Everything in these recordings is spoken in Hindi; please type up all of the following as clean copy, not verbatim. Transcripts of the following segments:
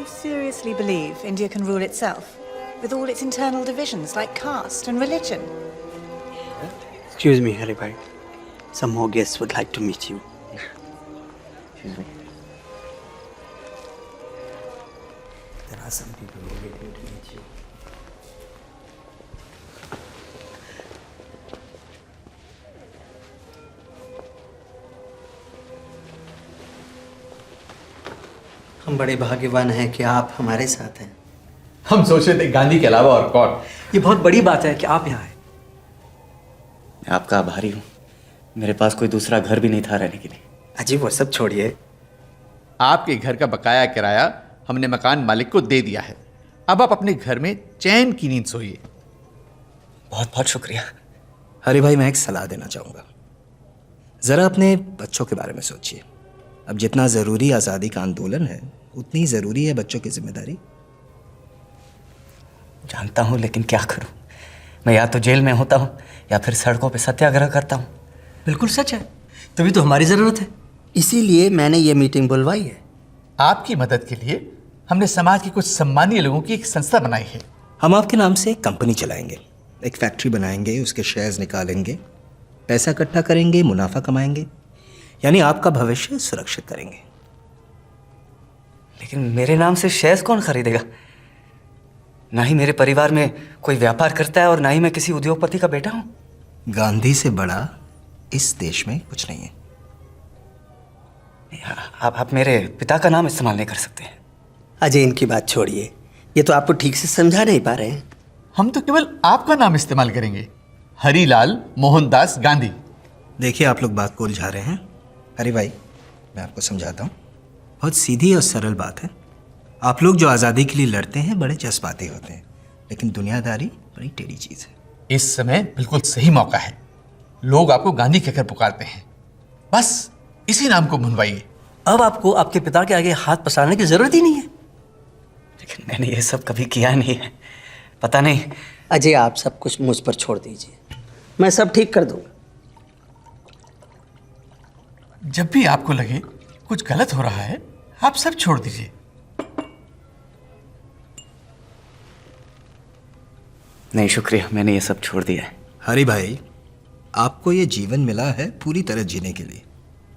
seriously believe India can rule itself, with all its internal divisions like caste and religion? Excuse me, Harry bhai. Some more guests would like to meet you. Excuse me. There are some people who are waiting to meet you. हम बड़े भाग्यवान हैं कि आप हमारे साथ हैं। हम सोच रहे थे गांधी के अलावा और कौन। ये बहुत बड़ी बात है कि आप यहाँ आए। मैं आपका आभारी हूँ। मेरे पास कोई दूसरा घर भी नहीं था रहने के लिए। अजी वो सब छोड़िए। आपके घर का बकाया किराया हमने मकान मालिक को दे दिया है। अब आप अपने घर में चैन की नींद सोइए। बहुत बहुत शुक्रिया। हरी भाई, मैं एक सलाह देना चाहूँगा। ज़रा अपने बच्चों के बारे में सोचिए। अब जितना ज़रूरी आज़ादी का आंदोलन है, उतनी ज़रूरी है बच्चों की जिम्मेदारी। जानता हूँ, लेकिन क्या करूँ। मैं या तो जेल में होता हूँ या फिर सड़कों पे सत्याग्रह करता हूँ। बिल्कुल सच है, तभी तो हमारी ज़रूरत है। इसीलिए मैंने ये मीटिंग बुलवाई है। आपकी मदद के लिए हमने समाज के कुछ सम्मानीय लोगों की एक संस्था बनाई है। हम आपके नाम से एक कंपनी चलाएंगे, एक फैक्ट्री बनाएंगे, उसके शेयर्स निकालेंगे, पैसा इकट्ठा करेंगे, मुनाफा कमाएंगे, यानी आपका भविष्य सुरक्षित करेंगे। लेकिन मेरे नाम से शेयर्स कौन खरीदेगा? ना ही मेरे परिवार में कोई व्यापार करता है और ना ही मैं किसी उद्योगपति का बेटा हूँ। गांधी से बड़ा इस देश में कुछ नहीं है। आप मेरे पिता का नाम इस्तेमाल नहीं कर सकते। अजय, इनकी बात छोड़िए, ये तो आपको ठीक से समझा नहीं पा रहे हैं। हम तो केवल आपका नाम इस्तेमाल करेंगे, हरीलाल मोहनदास गांधी। देखिए, आप लोग बात को उलझा रहे हैं। हरी भाई, मैं आपको समझाता हूँ। बहुत सीधी और सरल बात है। आप लोग जो आज़ादी के लिए लड़ते हैं बड़े जज्बाती होते हैं, लेकिन दुनियादारी बड़ी टेढ़ी चीज़ है। इस समय बिल्कुल सही मौका है। लोग आपको गांधी कहकर पुकारते हैं, बस इसी नाम को मनवाइए। अब आपको आपके पिता के आगे हाथ पसारने की जरूरत ही नहीं है। लेकिन मैंने ये सब कभी किया नहीं है। पता नहीं। अजय, आप सब कुछ मुझ पर छोड़ दीजिए, मैं सब ठीक कर दूंगा। जब भी आपको लगे कुछ गलत हो रहा है, आप सब छोड़ दीजिए। नहीं शुक्रिया, मैंने ये सब छोड़ दिया है। हरी भाई, आपको ये जीवन मिला है पूरी तरह जीने के लिए।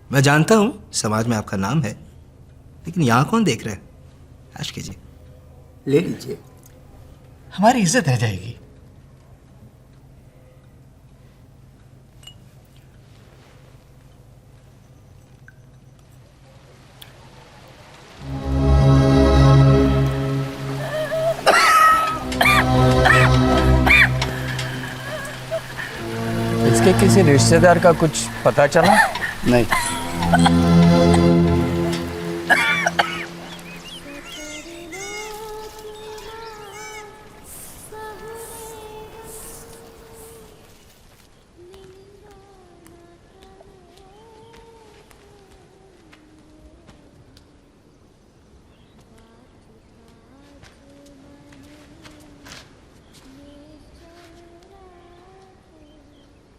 मैं जानता हूँ समाज में आपका नाम है, लेकिन यहाँ कौन देख रहे हैं? ऐश कीजिए, ले लीजिए। हमारी इज्जत रह जाएगी। इसके किसी रिश्तेदार का कुछ पता चला? नहीं।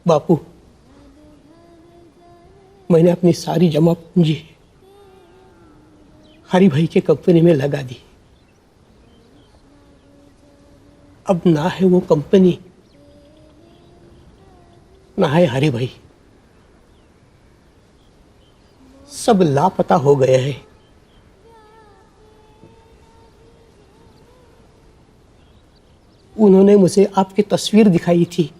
बापू, मैंने अपनी सारी जमा पूंजी हरी भाई के कंपनी में लगा दी। अब ना है वो कंपनी, ना है हरी भाई, सब लापता हो गए हैं। उन्होंने मुझे आपकी तस्वीर दिखाई थी,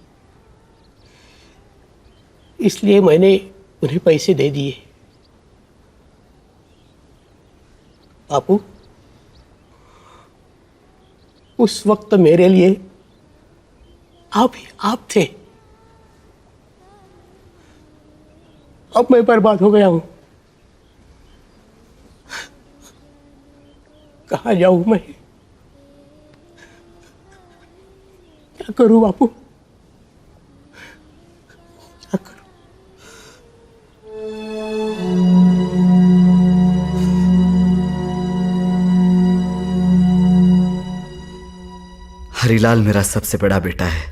इसलिए मैंने उन्हें पैसे दे दिए। बापू, उस वक्त मेरे लिए आप ही आप थे। अब मैं बर्बाद हो गया हूं। कहाँ जाऊं मैं? क्या करूं बापू? क्या करूं? हरीलाल मेरा सबसे बड़ा बेटा है,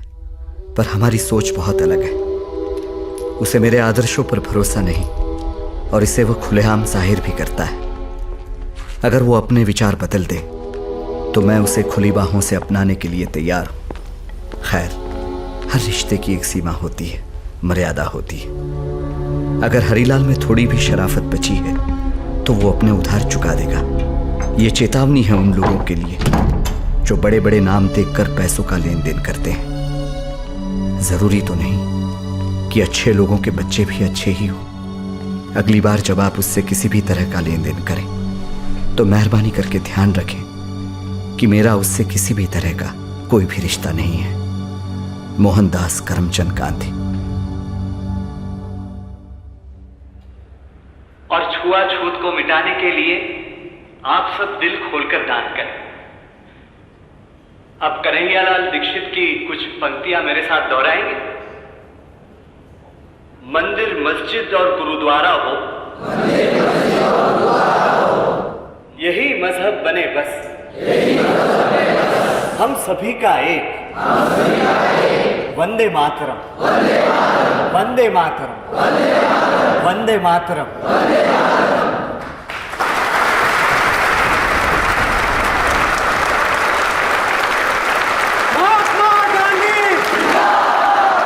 पर हमारी सोच बहुत अलग है। उसे मेरे आदर्शों पर भरोसा नहीं और इसे वो खुलेआम जाहिर भी करता है। अगर वो अपने विचार बदल दे तो मैं उसे खुली बाहों से अपनाने के लिए तैयार हूं। खैर, हर रिश्ते की एक सीमा होती है, मर्यादा होती है। अगर हरीलाल में थोड़ी भी शराफत बची है तो वो अपने उधार चुका देगा। ये चेतावनी है उन लोगों के लिए जो बड़े बड़े नाम देखकर पैसों का लेन देन करते हैं। जरूरी तो नहीं कि अच्छे लोगों के बच्चे भी अच्छे ही हों। अगली बार जब आप उससे किसी भी तरह का लेन देन करें तो मेहरबानी करके ध्यान रखें कि मेरा उससे किसी भी तरह का कोई भी रिश्ता नहीं है। मोहनदास करमचंद गांधी। और छुआछूत को मिटाने के लिए आप सब दिल खोलकर दान करें। अब कन्हैयालाल दीक्षित की कुछ पंक्तियां मेरे साथ दोहराएंगे। मंदिर मस्जिद और गुरुद्वारा हो, यही मजहब बने बस, हम सभी का एक। वंदे मातरम, वंदे मातरम, वंदे मातरम। महात्मा गांधी,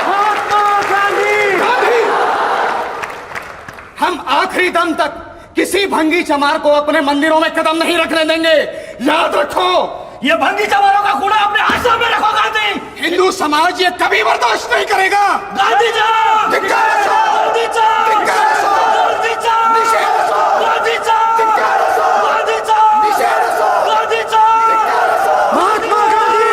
महात्मा गांधी। हम आखिरी दम तक किसी भंगी चमार को अपने मंदिरों में कदम नहीं रखने देंगे। याद रखो, ये भंगी चमारों का कूड़ा अपने आश्रम में रखो गांधी। हिंदू समाज ये कभी बर्दाश्त नहीं करेगा। गांधी जी, धिक्कार हो, गांधी जी, धिक्कार हो, गांधी जी, निषेध हो, गांधी जी, धिक्कार हो, गांधी जी, निषेध हो, गांधी जी, धिक्कार हो। महात्मा गांधी,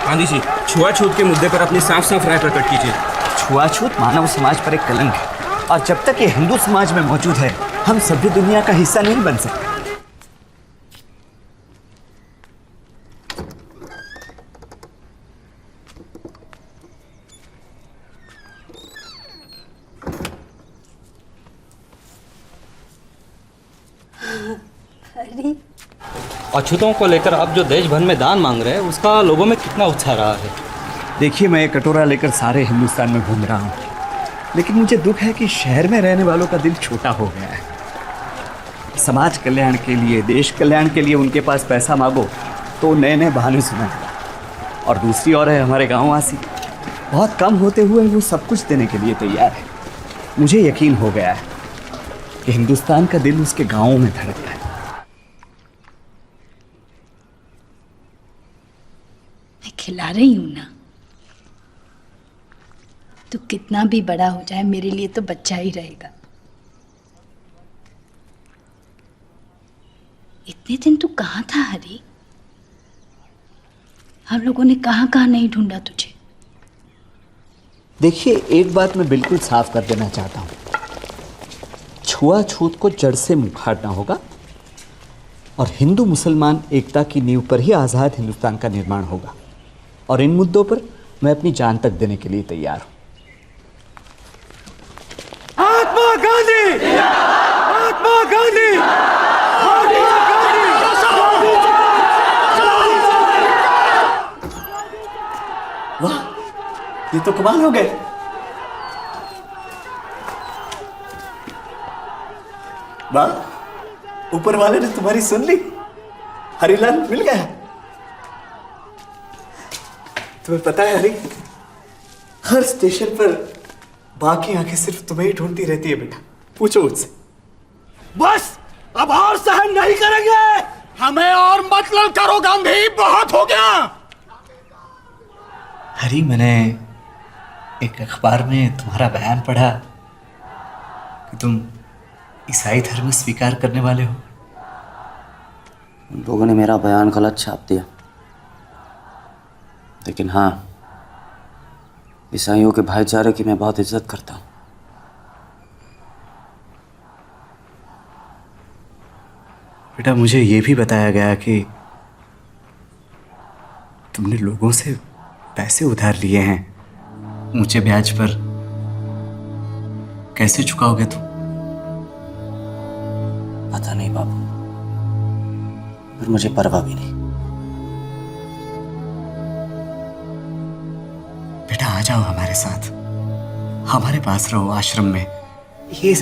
गांधी जी, छुआछूत के मुद्दे पर अपनी साफ साफ राय प्रकट कीजिए। छुआछूत मानव समाज पर एक कलंक है और जब तक ये हिंदू समाज में मौजूद है हम सभ्य दुनिया का हिस्सा नहीं बन सकते। अछूतों को लेकर आप जो देश भर में दान मांग रहे हैं उसका लोगों में कितना उत्साह रहा है? देखिए, मैं एक कटोरा लेकर सारे हिंदुस्तान में घूम रहा हूँ, लेकिन मुझे दुख है कि शहर में रहने वालों का दिल छोटा हो गया है। समाज कल्याण के लिए, देश कल्याण के लिए उनके पास पैसा मांगो तो नए नए बहाने सुनाए। और दूसरी ओर है हमारे गाँववासी, बहुत कम होते हुए वो सब कुछ देने के लिए तैयार है। मुझे यकीन हो गया है कि हिंदुस्तान का दिल उसके गाँवों में धड़कता है। मैं खिला रही हूं ना, तू कितना भी बड़ा हो जाए मेरे लिए तो बच्चा ही रहेगा। इतने दिन तू कहाँ था हरी? हम लोगों ने कहाँ कहाँ नहीं ढूंढा तुझे। देखिए, एक बात मैं बिल्कुल साफ कर देना चाहता हूँ, छुआछूत को जड़ से मुखाड़ना होगा और हिंदू मुसलमान एकता की नींव पर ही आज़ाद हिंदुस्तान का निर्माण होगा। और इन मुद्दों पर मैं अपनी जान तक देने के लिए तैयार हूँ। महात्मा गांधी, महात्मा गांधी, वाह, ये तो कमाल हो गए। वाह, ऊपर वाले ने तुम्हारी सुन ली, हरीलाल मिल गया। तुम्हें पता है हरी, हर स्टेशन पर बाकी आंखें सिर्फ तुम्हें ही ढूंढती रहती है बेटा। पूछो मुझसे। बस अब और सहन नहीं करेंगे, हमें और मतलब करो गांधी, बहुत हो गया। हरी, मैंने एक अखबार में तुम्हारा बयान पढ़ा कि तुम ईसाई धर्म स्वीकार करने वाले हो। उन लोगों ने मेरा बयान गलत छाप दिया, लेकिन हाँ, ईसाइयों के भाईचारे की मैं बहुत इज्जत करता हूँ। बेटा, मुझे ये भी बताया गया कि तुमने लोगों से पैसे उधार लिए हैं ऊंचे ब्याज पर। कैसे चुकाओगे तुम? पता नहीं बाबू, पर मुझे परवाह भी नहीं। बेटा, आ जाओ हमारे साथ, हमारे पास रहो आश्रम में। ये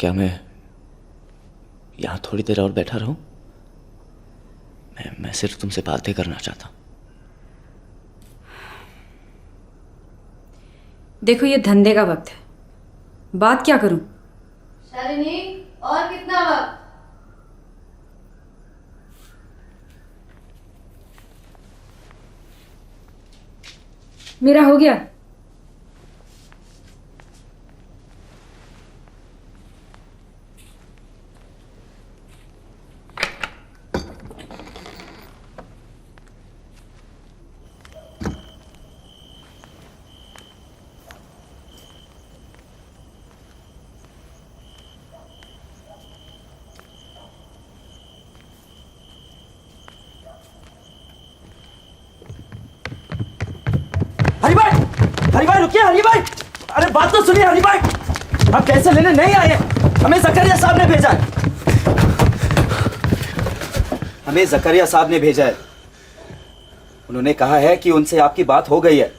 क्या मैं यहाँ थोड़ी देर और बैठा रहूं? मैं सिर्फ तुमसे बातें करना चाहता हूँ। देखो ये धंधे का वक्त है, बात क्या करूं? शालिनी, और कितना वक्त? मेरा हो गया। हरी भाई रुकिए हरी भाई, अरे बात तो सुनिए हरी भाई, आप पैसे लेने नहीं आए, हमें जकरिया साहब ने भेजा है। हमें जकरिया साहब ने भेजा है, उन्होंने कहा है कि उनसे आपकी बात हो गई है।